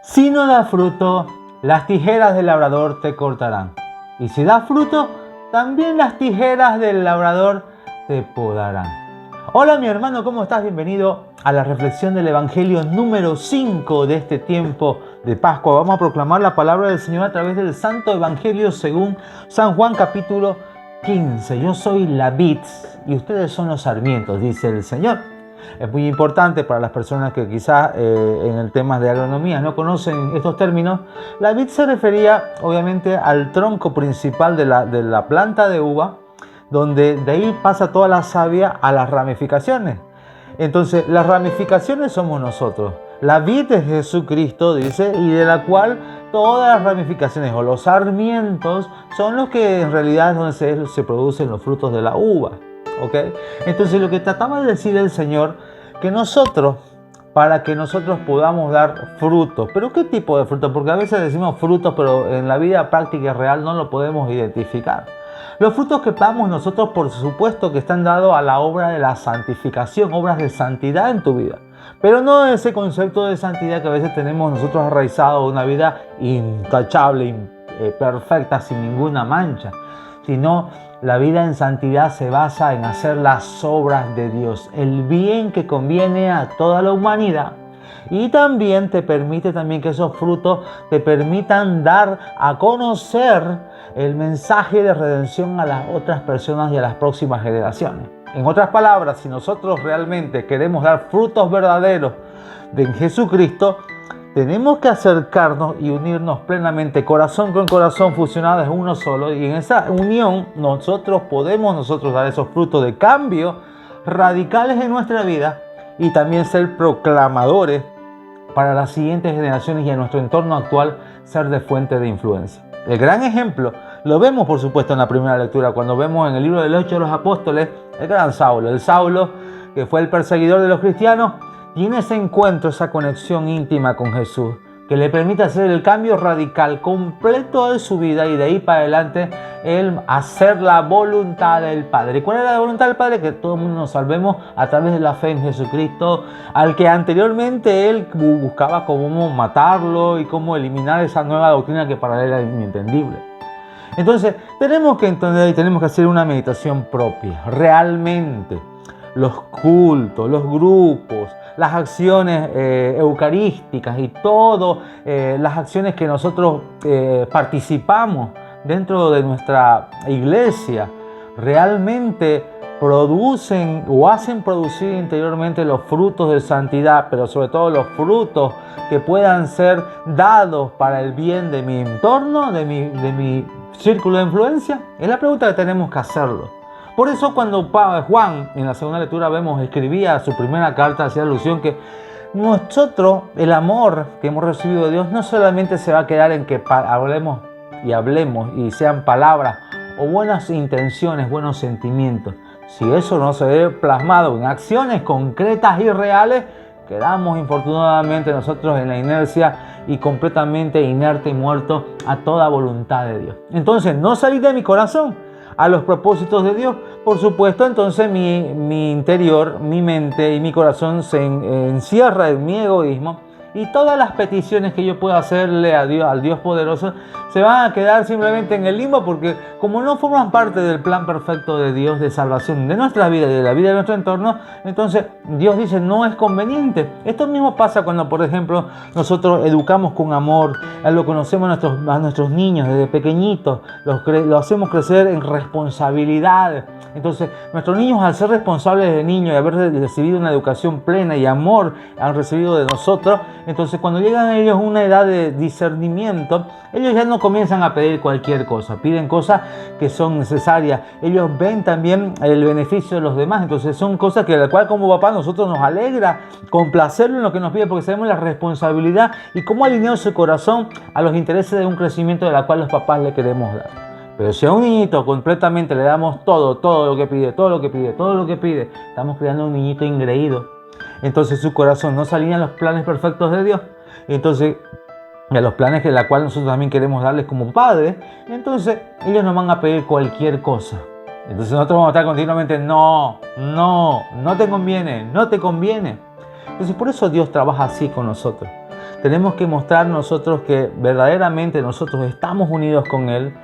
Si no da fruto, las tijeras del labrador te cortarán. Y si da fruto, también las tijeras del labrador te podarán. Hola mi hermano, ¿cómo estás? Bienvenido a la reflexión del Evangelio número 5 de este tiempo de Pascua. Vamos a proclamar la palabra del Señor a través del Santo Evangelio según San Juan capítulo 15. Yo soy la vid y ustedes son los sarmientos, dice el Señor. Es muy importante para las personas que quizás en el tema de agronomía no conocen estos términos. La vid se refería obviamente al tronco principal de la planta de uva, donde de ahí pasa toda la savia a las ramificaciones. Entonces las ramificaciones somos nosotros. La vid es Jesucristo, dice, y de la cual todas las ramificaciones o los sarmientos son los que en realidad es donde se producen los frutos de la uva. ¿Okay? Entonces lo que trataba de decir el Señor, que nosotros, para que nosotros podamos dar frutos, pero ¿qué tipo de frutos? Porque a veces decimos frutos, pero en la vida práctica y real no lo podemos identificar. Los frutos que damos nosotros, por supuesto que están dados a la obra de la santificación, obras de santidad en tu vida. Pero no ese concepto de santidad que a veces tenemos nosotros arraizado, una vida intachable, perfecta, sin ninguna mancha, sino la vida en santidad se basa en hacer las obras de Dios, el bien que conviene a toda la humanidad. Y también te permite que esos frutos te permitan dar a conocer el mensaje de redención a las otras personas y a las próximas generaciones. En otras palabras, si nosotros realmente queremos dar frutos verdaderos de Jesucristo, tenemos que acercarnos y unirnos plenamente, corazón con corazón, fusionados en uno solo. Y en esa unión podemos dar esos frutos de cambio radicales en nuestra vida y también ser proclamadores para las siguientes generaciones y en nuestro entorno actual ser de fuente de influencia. El gran ejemplo lo vemos, por supuesto, en la primera lectura, cuando vemos en el libro de los Hechos de los Apóstoles, el gran Saulo. El Saulo, que fue el perseguidor de los cristianos, tiene ese encuentro, esa conexión íntima con Jesús, que le permite hacer el cambio radical, completo de su vida y de ahí para adelante, él hacer la voluntad del Padre. ¿Y cuál era la voluntad del Padre? Que todo el mundo nos salvemos a través de la fe en Jesucristo, al que anteriormente él buscaba cómo matarlo y cómo eliminar esa nueva doctrina que para él era inentendible. Entonces, tenemos que entender y tenemos que hacer una meditación propia, realmente. Los cultos, los grupos, las acciones eucarísticas y todas las acciones que nosotros participamos dentro de nuestra iglesia realmente producen o hacen producir interiormente los frutos de santidad, pero sobre todo los frutos que puedan ser dados para el bien de mi entorno, de mi círculo de influencia. Es la pregunta que tenemos que hacerlo. Por eso cuando Juan en la segunda lectura escribía su primera carta, hacía alusión que nosotros, el amor que hemos recibido de Dios no solamente se va a quedar en que hablemos y sean palabras o buenas intenciones, buenos sentimientos. Si eso no se ve plasmado en acciones concretas y reales, quedamos infortunadamente nosotros en la inercia y completamente inerte y muerto a toda voluntad de Dios. Entonces, no salir de mi corazón a los propósitos de Dios, por supuesto, entonces mi interior, mi mente y mi corazón se encierra en mi egoísmo y todas las peticiones que yo pueda hacerle a Dios, al Dios poderoso, se van a quedar simplemente en el limbo porque como no forman parte del plan perfecto de Dios de salvación de nuestra vida y de la vida de nuestro entorno, entonces Dios dice no es conveniente. Esto mismo pasa cuando, por ejemplo, nosotros educamos con amor, lo conocemos a nuestros niños desde pequeñitos, los hacemos crecer en responsabilidad. Entonces, nuestros niños, al ser responsables de niños y haber recibido una educación plena y amor han recibido de nosotros, entonces cuando llegan a ellos una edad de discernimiento, ellos ya no comienzan a pedir cualquier cosa, piden cosas que son necesarias. Ellos ven también el beneficio de los demás, entonces son cosas que a la cual como papá nosotros nos alegra complacerlo en lo que nos pide porque sabemos la responsabilidad y cómo alinear su corazón a los intereses de un crecimiento de la cual los papás le queremos dar. Pero si a un niñito completamente le damos todo lo que pide, estamos creando un niñito ingreído. Entonces su corazón no se alinea a los planes perfectos de Dios. Entonces, a los planes que la cual nosotros también queremos darles como padres, entonces ellos nos van a pedir cualquier cosa. Entonces nosotros vamos a estar continuamente, no te conviene. Entonces por eso Dios trabaja así con nosotros. tenemos que mostrar nosotros que verdaderamente nosotros estamos unidos con Él,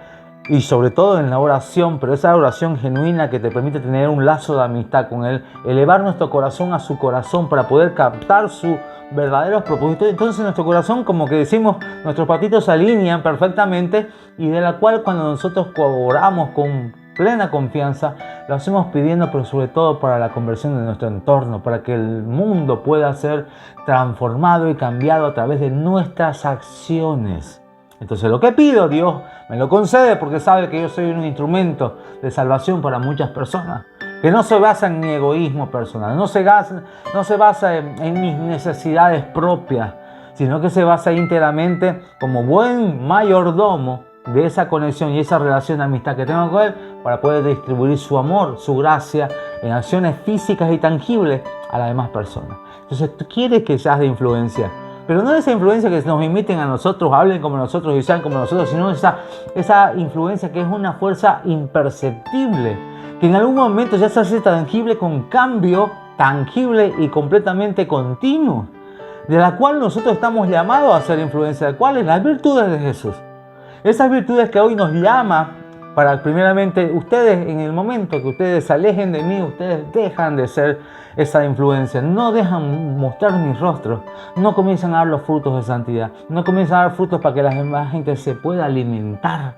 y sobre todo en la oración, pero esa oración genuina que te permite tener un lazo de amistad con Él, elevar nuestro corazón a su corazón para poder captar sus verdaderos propósitos. Entonces nuestro corazón, como que decimos, nuestros patitos se alinean perfectamente, y de la cual cuando nosotros colaboramos con plena confianza, lo hacemos pidiendo, pero sobre todo para la conversión de nuestro entorno, para que el mundo pueda ser transformado y cambiado a través de nuestras acciones. Entonces lo que pido, Dios me lo concede, porque sabe que yo soy un instrumento de salvación para muchas personas, que no se basa en mi egoísmo personal, no se basa en mis necesidades propias, sino que se basa íntegramente como buen mayordomo de esa conexión y esa relación de amistad que tengo con Él, para poder distribuir su amor, su gracia en acciones físicas y tangibles a las demás personas. Entonces tú quieres que seas de influencia, pero no esa influencia que nos imiten a nosotros, hablen como nosotros y sean como nosotros, sino esa influencia que es una fuerza imperceptible, que en algún momento ya se hace tangible con cambio tangible y completamente continuo, de la cual nosotros estamos llamados a ser influencia, de cuáles las virtudes de Jesús. Esas virtudes que hoy nos llama para, primeramente, ustedes, en el momento que ustedes se alejen de mí, ustedes dejan de ser esa influencia, no dejan mostrar mis rostros, no comienzan a dar los frutos de santidad, no comienzan a dar frutos para que la demás gente se pueda alimentar.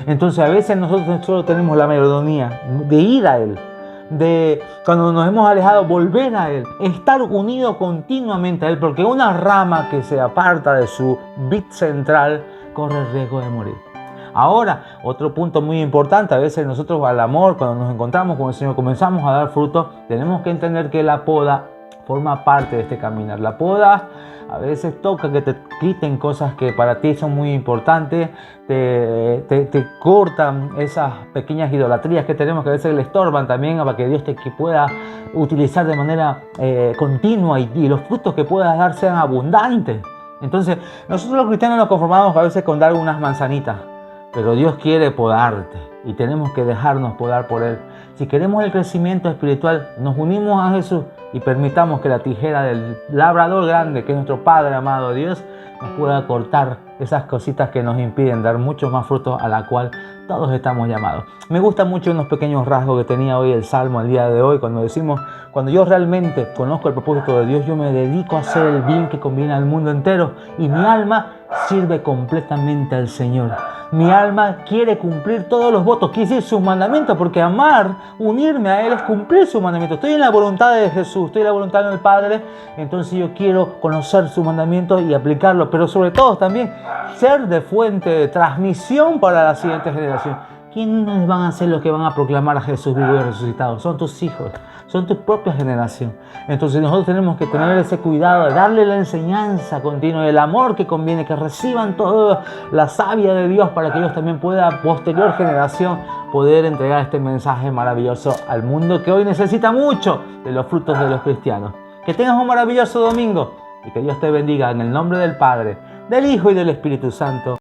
Entonces a veces nosotros solo tenemos la mayordomía de ir a Él, de cuando nos hemos alejado volver a Él, estar unidos continuamente a Él, porque una rama que se aparta de su vid central corre el riesgo de morir. Ahora, otro punto muy importante, a veces nosotros al amor, cuando nos encontramos con el Señor, comenzamos a dar fruto, tenemos que entender que la poda forma parte de este caminar. La poda a veces toca que te quiten cosas que para ti son muy importantes, te cortan esas pequeñas idolatrías que tenemos, que a veces le estorban también para que Dios te pueda utilizar de manera continua y los frutos que puedas dar sean abundantes. Entonces, nosotros los cristianos nos conformamos a veces con dar unas manzanitas, pero Dios quiere podarte y tenemos que dejarnos podar por Él. Si queremos el crecimiento espiritual, nos unimos a Jesús y permitamos que la tijera del labrador grande, que es nuestro Padre amado Dios, nos pueda cortar esas cositas que nos impiden dar muchos más frutos a la cual todos estamos llamados. Me gustan mucho unos pequeños rasgos que tenía hoy el Salmo el día de hoy, cuando decimos, cuando yo realmente conozco el propósito de Dios, yo me dedico a hacer el bien que conviene al mundo entero y mi alma sirve completamente al Señor. Mi alma quiere cumplir todos los votos, quiere decir sus mandamientos, porque amar, unirme a Él es cumplir sus mandamientos. Estoy en la voluntad de Jesús, estoy en la voluntad del Padre, entonces yo quiero conocer sus mandamientos y aplicarlos, pero sobre todo también ser de fuente de transmisión para la siguiente generación. ¿Quiénes van a ser los que van a proclamar a Jesús vivo y resucitado? Son tus hijos, son tu propia generación. Entonces nosotros tenemos que tener ese cuidado de darle la enseñanza continua, el amor que conviene, que reciban toda la savia de Dios para que ellos también puedan, posterior generación, poder entregar este mensaje maravilloso al mundo que hoy necesita mucho de los frutos de los cristianos. Que tengas un maravilloso domingo y que Dios te bendiga en el nombre del Padre, del Hijo y del Espíritu Santo.